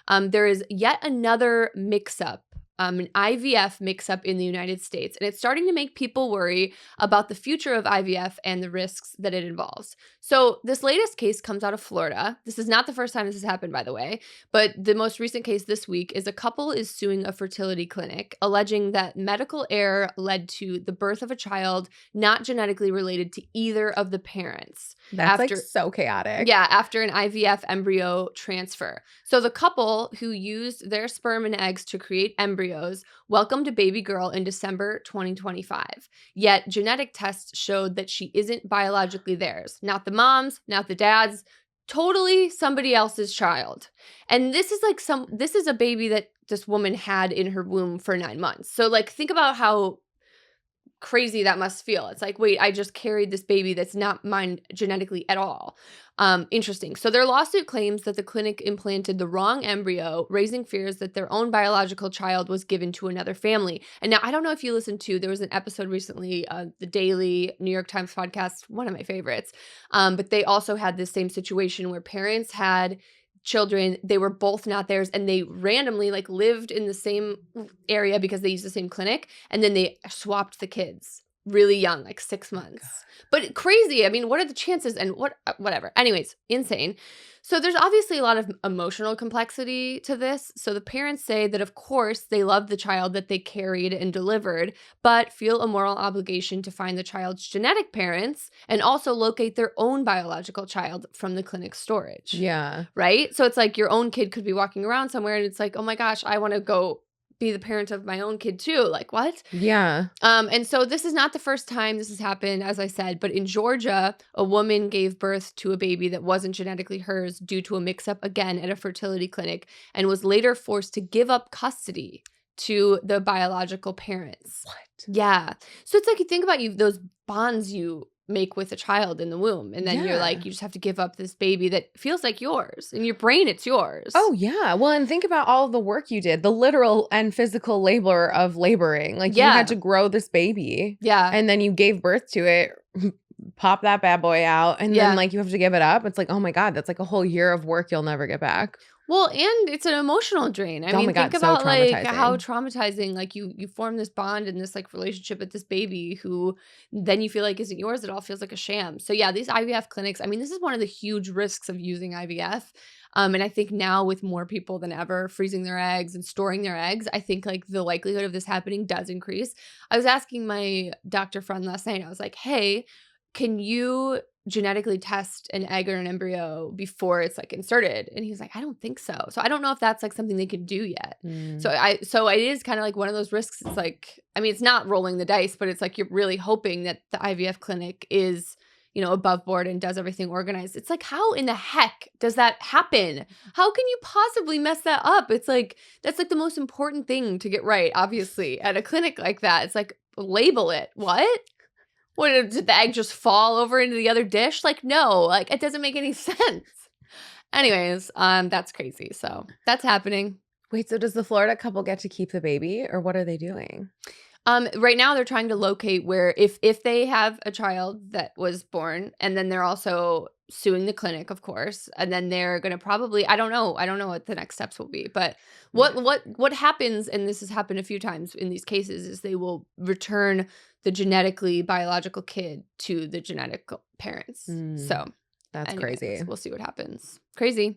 there is yet another mix-up, an IVF mix-up in the United States, and it's starting to make people worry about the future of IVF and the risks that it involves. So this latest case comes out of Florida. This is not the first time this has happened, by the way, but the most recent case this week is a couple is suing a fertility clinic, alleging that medical error led to the birth of a child not genetically related to either of the parents. That's like so chaotic. Yeah, after an IVF embryo transfer. So the couple who used their sperm and eggs to create embryos welcomed a baby girl in December 2025. Yet genetic tests showed that she isn't biologically theirs. Not the mom's, not the dad's, totally somebody else's child. And this is like this is a baby that this woman had in her womb for 9 months. So like think about how crazy that must feel. It's like, wait, I just carried this baby that's not mine genetically at all. Interesting. So their lawsuit claims that the clinic implanted the wrong embryo, raising fears that their own biological child was given to another family. And now I don't know if you listened to, there was an episode recently, the Daily New York Times podcast, one of my favorites. But they also had this same situation where parents had children, they were both not theirs, and they randomly like lived in the same area because they used the same clinic, and then they swapped the kids really young, like 6 months. But crazy. I mean, what are the chances? And whatever. Anyways, insane. So there's obviously a lot of emotional complexity to this. So the parents say that, of course, they love the child that they carried and delivered, but feel a moral obligation to find the child's genetic parents and also locate their own biological child from the clinic storage. Yeah. Right? So it's like your own kid could be walking around somewhere and it's like, oh my gosh, I want to go be the parent of my own kid too. Like, what? Yeah. And so this is not the first time this has happened, as I said, but in Georgia, a woman gave birth to a baby that wasn't genetically hers due to a mix-up again at a fertility clinic and was later forced to give up custody to the biological parents. What? Yeah. So it's like you think about those bonds you make with a child in the womb, and then you're like, you just have to give up this baby that feels like yours. In your brain, it's yours. Oh, yeah. Well, and think about all of the work you did, the literal and physical labor of laboring. Like, you had to grow this baby. Yeah. And then you gave birth to it, pop that bad boy out, and then, like, you have to give it up. It's like, oh, my God, that's like a whole year of work you'll never get back. Well, and it's an emotional drain. I mean, think about like how traumatizing, like you form this bond and this like relationship with this baby who then you feel like isn't yours. It all feels like a sham. So yeah, these IVF clinics, I mean, this is one of the huge risks of using IVF. And I think now with more people than ever freezing their eggs and storing their eggs, I think like the likelihood of this happening does increase. I was asking my doctor friend last night, I was like, hey, can you genetically test an egg or an embryo before it's like inserted? And he's like, I don't think so. So I don't know if that's like something they can do yet. So it is kind of like one of those risks. It's like, I mean, it's not rolling the dice, but it's like you're really hoping that the IVF clinic is, you know, above board and does everything organized. It's like, how in the heck does that happen? How can you possibly mess that up? It's like, that's like the most important thing to get right, obviously, at a clinic like that. It's like, label it. What? What, did the egg just fall over into the other dish? Like, no, like it doesn't make any sense. Anyways, that's crazy. So that's happening. Wait, so does the Florida couple get to keep the baby, or what are they doing? Right now they're trying to locate where if they have a child that was born, and then they're also suing the clinic, of course, and then they're going to probably, I don't know what the next steps will be, but what happens, and this has happened a few times in these cases, is they will return the genetically biological kid to the genetic parents. So that's anyways, crazy. We'll see what happens. Crazy.